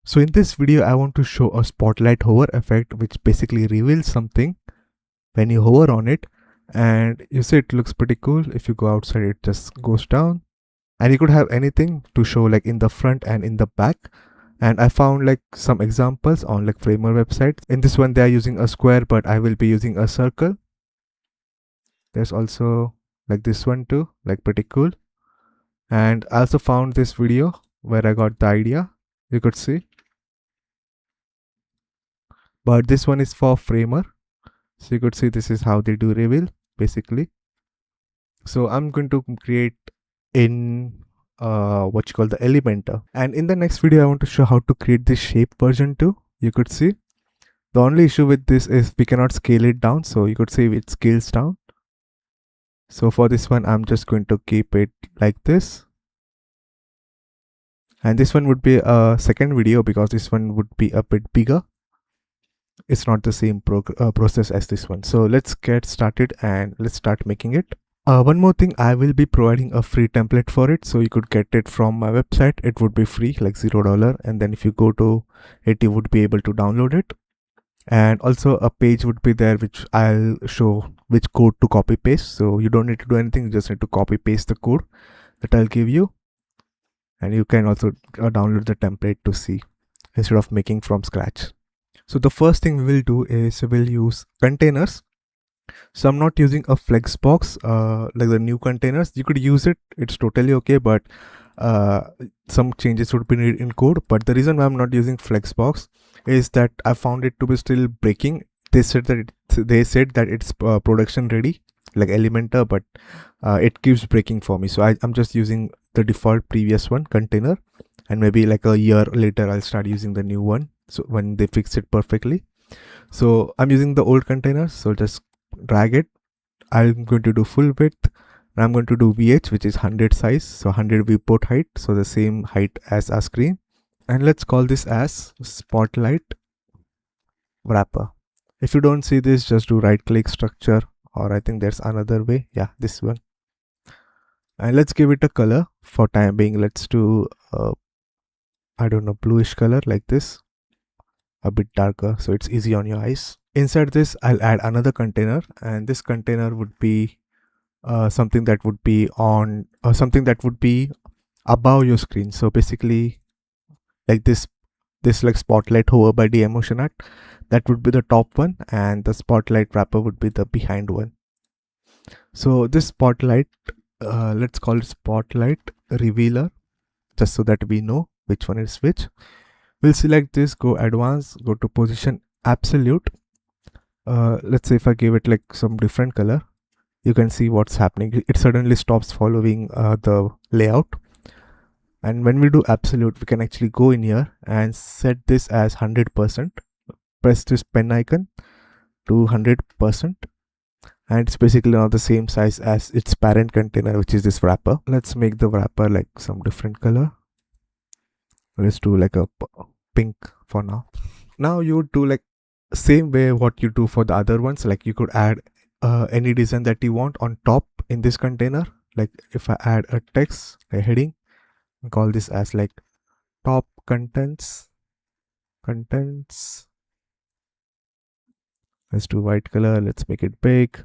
So in this video, I want to show a spotlight hover effect, which basically reveals something when you hover on it. And you see it looks pretty cool. If you go outside, it just goes down. And you could have anything to show like in the front and in the back. And I found like some examples on like Framer website. In this one, they are using a square, but I will be using a circle. There's also like this one too, like pretty cool. And I also found this video where I got the idea. You could see. But this one is for Framer. So you could see this is how they do reveal basically. So I'm going to create in what you call the Elementor. And in the next video, I want to show how to create this shape version too. You could see the only issue with this is we cannot scale it down. So you could see it scales down. So for this one, I'm just going to keep it like this. And this one would be a second video because this one would be a bit bigger. It's not the same process as this one. So let's get started and let's start making it. One more thing, I will be providing a free template for it, so you could get it from my website. It would be free, like $0, and then if you go to it, you would be able to download it. And also a page would be there which I'll show which code to copy paste. So you don't need to do anything, you just need to copy paste the code that I'll give you. And you can also download the template to see instead of making from scratch. So the first thing we will do is we'll use containers. So I'm not using a flexbox like the new containers. You could use it, it's totally okay, but some changes would be needed in code. But the reason why I'm not using flexbox is that I found it to be still breaking. They said that it's production ready like Elementor, but it keeps breaking for me. So I'm just using the default previous one container, and maybe like a year later I'll start using the new one, so when they fix it perfectly. So I'm using the old container, so just drag it. I'm going to do full width, and I'm going to do VH, which is 100 size, so 100 viewport height, so the same height as our screen. And let's call this as spotlight wrapper. If you don't see this, just do right click structure, or I think there's another way. Yeah, this one. And let's give it a color for time being. Let's do I don't know, bluish color like this, a bit darker so it's easy on your eyes. Inside this, I'll add another container, and this container would be something that would be on something that would be above your screen. So basically like this like spotlight hover by DMmotionarts, that would be the top one, and the spotlight wrapper would be the behind one. So this spotlight, let's call it spotlight revealer, just so that we know which one is which. We'll select this, go advanced, go to position absolute. Let's say if I give it like some different color, you can see what's happening. It suddenly stops following the layout. And when we do absolute, we can actually go in here and set this as 100%. Press this pen icon to 100%. And it's basically now the same size as its parent container, which is this wrapper. Let's make the wrapper like some different color. Let's do like a pink for now. Now you would do like same way what you do for the other ones. Like you could add any design that you want on top in this container. Like if I add a text, a heading, and call this as like top contents. Let's do white color. Let's make it big.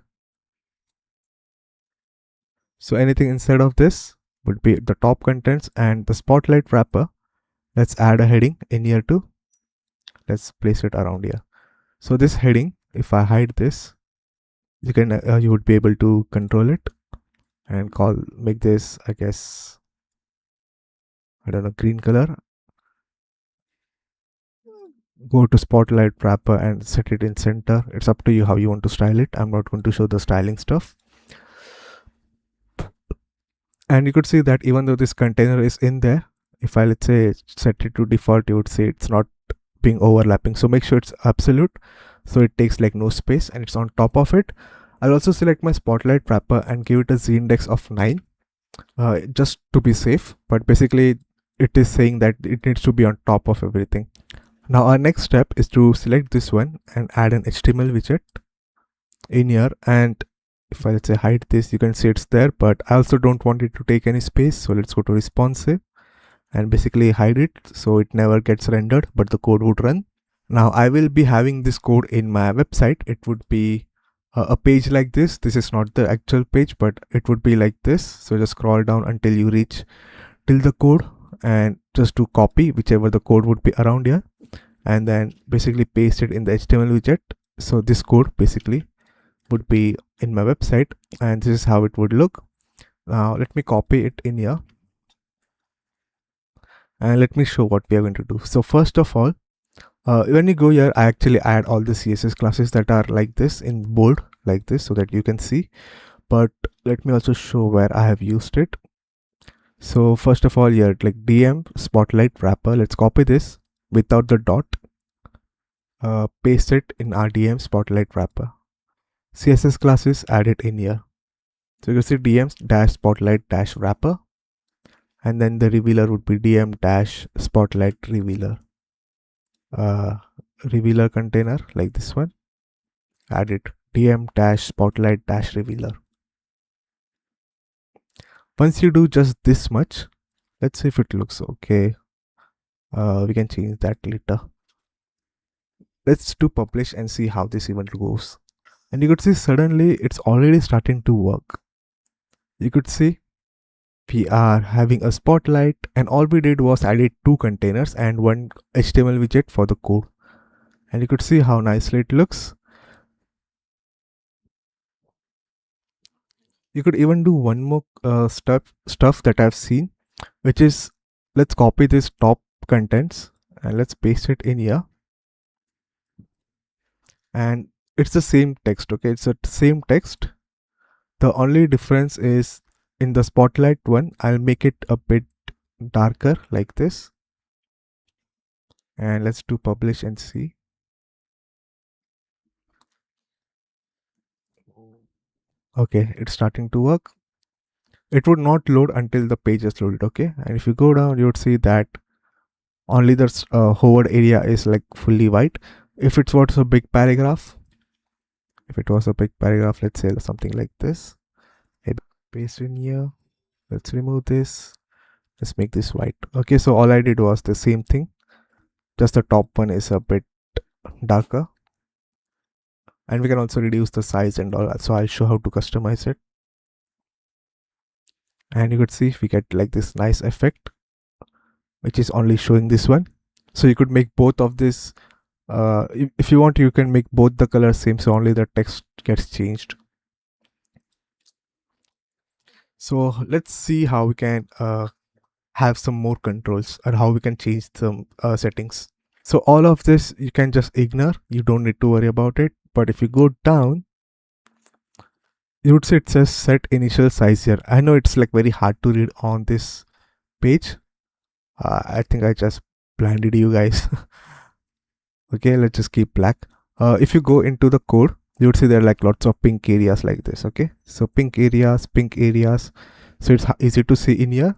So anything inside of this would be the top contents, and the spotlight wrapper. Let's add a heading in here too. Let's place it around here. So this heading, if I hide this, you would be able to control it and make this, I guess, I don't know, green color. Go to spotlight wrapper and set it in center. It's up to you how you want to style it. I'm not going to show the styling stuff. And you could see that even though this container is in there, if I, let's say, set it to default, you would see it's not being overlapping. So make sure it's absolute, so it takes like no space and it's on top of it. I'll also select my spotlight wrapper and give it a z-index of 9, just to be safe. But basically it is saying that it needs to be on top of everything. Now our next step is to select this one and add an HTML widget in here. And if I, let's say, hide this, you can see it's there, but I also don't want it to take any space. So let's go to responsive and basically hide it so it never gets rendered, but the code would run. Now I will be having this code in my website. It would be a page like this. This is not the actual page, but it would be like this. So just scroll down until you reach till the code, and just to copy whichever the code would be around here, and then basically paste it in the HTML widget. So this code basically would be in my website, and this is how it would look. Now let me copy it in here, and let me show what we are going to do. So first of all, when you go here, I actually add all the CSS classes that are like this in bold like this so that you can see, but let me also show where I have used it. So first of all, here like DM spotlight wrapper, let's copy this without the dot, paste it in our DM spotlight wrapper. CSS classes, add it in here. So you can see DM dash spotlight dash wrapper, and then the revealer would be DM dash spotlight revealer. Revealer container like this one, add it DM dash spotlight dash revealer. Once you do just this much, let's see if it looks okay. We can change that later. Let's do publish and see how this event goes. And you could see suddenly it's already starting to work. You could see we are having a spotlight, and all we did was added 2 containers and 1 HTML widget for the code. And you could see how nicely it looks. You could even do one more stuff that I've seen, which is, let's copy this top contents and let's paste it in here. And it's the same text, okay? It's the same text. The only difference is in the spotlight one, I'll make it a bit darker like this. And let's do publish and see. Okay, it's starting to work. It would not load until the page is loaded, okay? And if you go down, you would see that only the hovered area is like fully white. If it was a big paragraph, let's say something like this, paste in here, let's remove this, let's make this white. Okay, so all I did was the same thing, just the top one is a bit darker, and we can also reduce the size and all that. So I'll show how to customize it, and you could see we get like this nice effect which is only showing this one. So you could make both of this. If you want, you can make both the colors same, so only the text gets changed. So let's see how we can have some more controls and how we can change some settings. So all of this you can just ignore, you don't need to worry about it. But if you go down, you would see it says set initial size here. I know it's like very hard to read on this page. I think I just blinded you guys. Okay, let's just keep black. If you go into the code, you would see there are like lots of pink areas like this. Okay, so pink areas. So it's easy to see in here.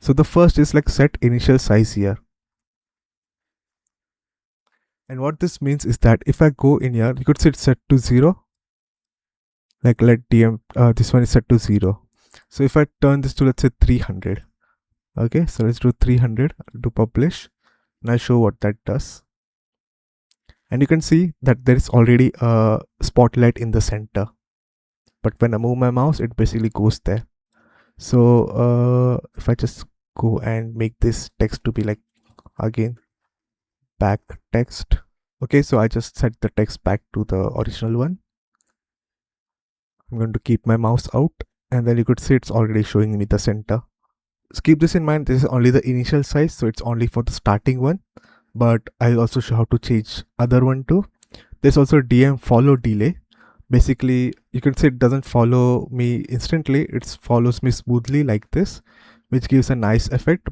So the first is like set initial size here. And what this means is that if I go in here, you could see it's set to 0. Like let DM, this one is set to 0. So if I turn this to, let's say 300. Okay, so let's do 300, do publish. And I'll show what that does. And you can see that there is already a spotlight in the center. But when I move my mouse, it basically goes there. So if I just go and make this text to be like, again, back text. Okay, so I just set the text back to the original one. I'm going to keep my mouse out, and then you could see it's already showing me the center. So keep this in mind, this is only the initial size, so it's only for the starting one, but I'll also show how to change other one too. There's also DM follow delay. Basically, you can see it doesn't follow me instantly, it follows me smoothly like this, which gives a nice effect.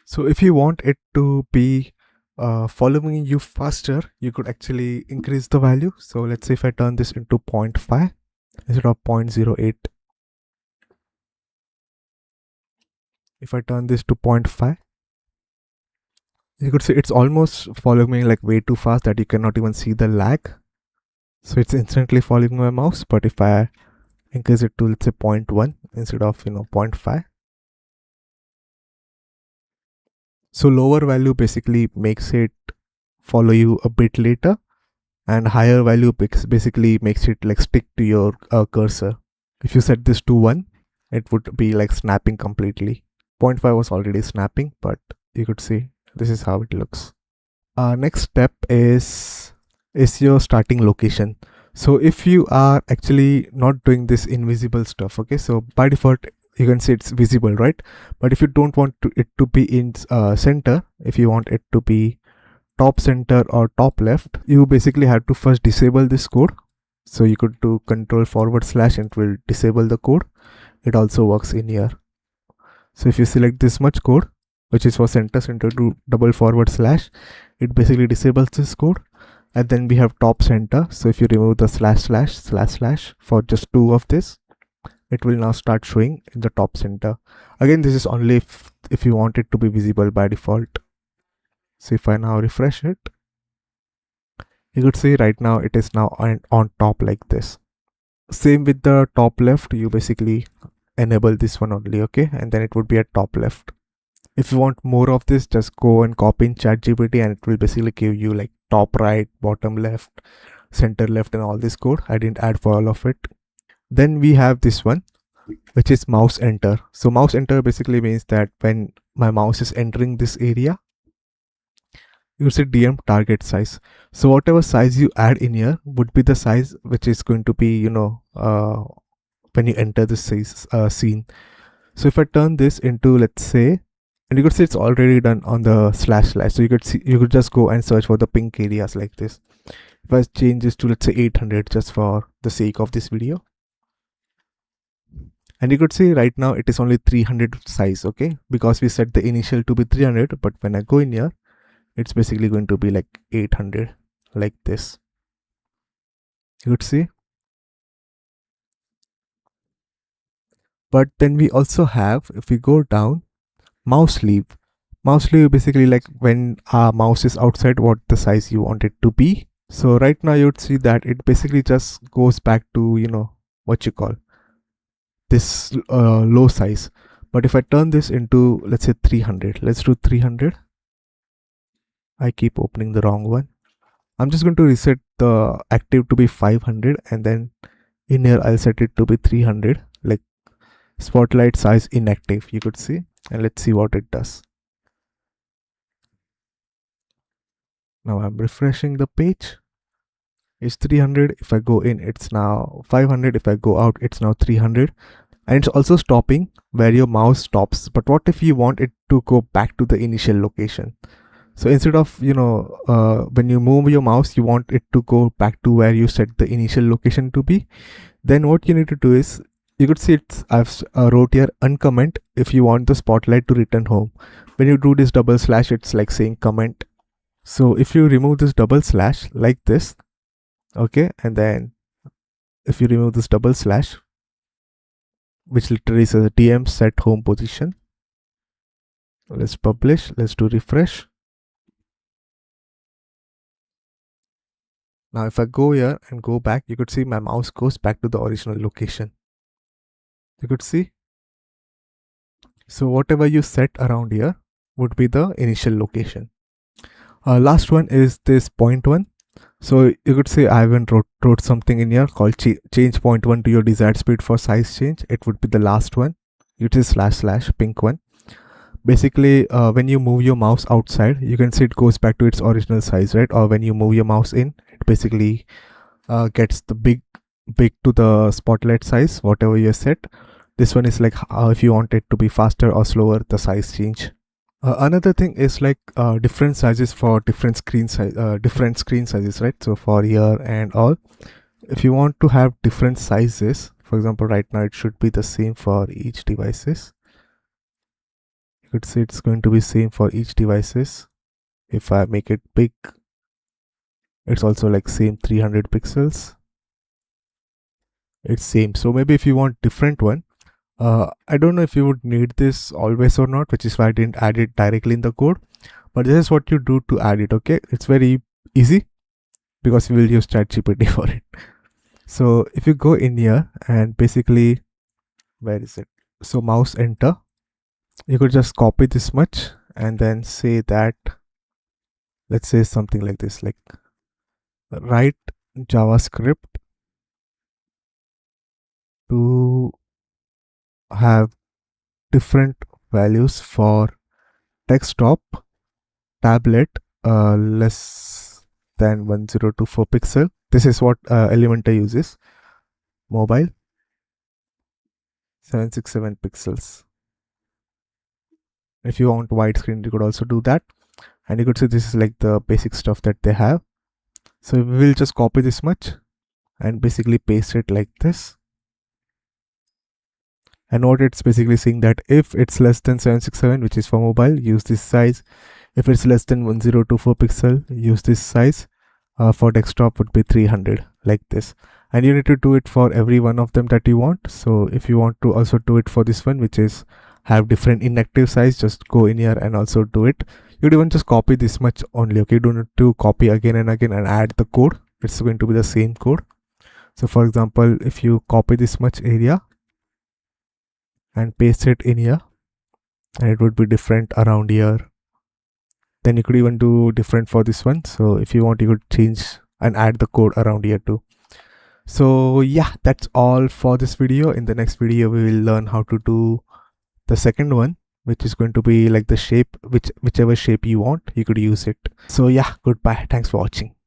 So if you want it to be following you faster, you could actually increase the value. So let's say if I turn this into 0.5 instead of 0.08. If I turn this to 0.5, you could see it's almost following me like way too fast that you cannot even see the lag. So it's instantly following my mouse. But if I increase it to, let's say 0.1 instead of 0.5, So lower value basically makes it follow you a bit later, and higher value basically makes it like stick to your cursor. If you set this to 1, it would be like snapping completely. 0.5 was already snapping, but you could see this is how it looks. Next step is your starting location. So if you are actually not doing this invisible stuff, okay, so by default you can see it's visible, right? But if you don't want it to be in center, if you want it to be top center or top left, you basically have to first disable this code. So you could do control// and it will disable the code. It also works in here. So if you select this much code, which is for center to // it basically disables this code. And then we have top center. So if you remove the // for just 2 of this, it will now start showing in the top center. Again, this is only if you want it to be visible by default. So if I now refresh it, you could see right now it is now on top like this. Same with the top left, you basically enable this one only, okay, and then it would be at top left. If you want more of this, just go and copy in ChatGPT and it will basically give you like top right, bottom left, center left, and all this code. I didn't add for all of it. Then we have this one, which is mouse enter. So mouse enter basically means that when my mouse is entering this area, you see DM target size. So whatever size you add in here would be the size which is going to be, when you enter this scene. So if I turn this into, let's say, and you could see it's already done on the // so you could just go and search for the pink areas like this. If I change this to, let's say, 800 just for the sake of this video, and you could see right now it is only 300 size, okay, because we set the initial to be 300, but when I go in here, it's basically going to be like 800 like this. You could see. But then we also have, if we go down, mouse leave basically like when our mouse is outside what the size you want it to be. So right now you would see that it basically just goes back to what you call this low size. But if I turn this into, let's say, 300, let's do 300. I keep opening the wrong one. I'm just going to reset the active to be 500, and then in here I'll set it to be 300, like spotlight size inactive, you could see. And let's see what it does. Now I'm refreshing the page. It's 300. If I go in, it's now 500. If I go out, it's now 300. And it's also stopping where your mouse stops. But what if you want it to go back to the initial location? So instead of, when you move your mouse, you want it to go back to where you set the initial location to be. Then what you need to do is, you could see I've wrote here uncomment if you want the spotlight to return home. When you do this // it's like saying comment. So if you remove this // like this, okay, and then if you remove this // which literally says DM set home position, let's publish, let's do refresh. Now if I go here and go back, you could see my mouse goes back to the original location. You could see. So whatever you set around here would be the initial location. Last one is this point one. So you could say I haven't wrote something in here called change point one to your desired speed for size change. It would be the last one. It is / pink one. Basically, when you move your mouse outside, you can see it goes back to its original size, right? Or when you move your mouse in, it basically gets the big to the spotlight size, whatever you set. This one is like if you want it to be faster or slower, the size change. Another thing is like different sizes for different screen sizes, right? So for here and all, if you want to have different sizes, for example, right now it should be the same for each devices. You could see it's going to be same for each devices. If I make it big, it's also like same 300 pixels. It's same. So maybe if you want different one, I don't know if you would need this always or not, which is why I didn't add it directly in the code. But this is what you do to add it, okay? It's very easy because we will use ChatGPT for it. So if you go in here and basically, where is it? So mouse enter, you could just copy this much and then say that, let's say something like this, like write JavaScript to have different values for desktop, tablet, less than 1024 pixel. This is what Elementor uses. Mobile, 767 pixels. If you want widescreen, you could also do that. And you could see this is like the basic stuff that they have. So we will just copy this much and basically paste it like this. And what it's basically saying that if it's less than 767, which is for mobile, use this size. If it's less than 1024 pixel, use this size. For desktop would be 300, like this. And you need to do it for every one of them that you want. So if you want to also do it for this one, which is have different inactive size, just go in here and also do it. You'd even just copy this much only, okay? You don't need to copy again and again and add the code. It's going to be the same code. So for example, if you copy this much area and paste it in here, and it would be different around here. Then you could even do different for this one. So if you want, you could change and add the code around here too. So yeah, that's all for this video. In the next video, we will learn how to do the second one, which is going to be like the shape, whichever shape you want, you could use it. So yeah, goodbye. Thanks for watching.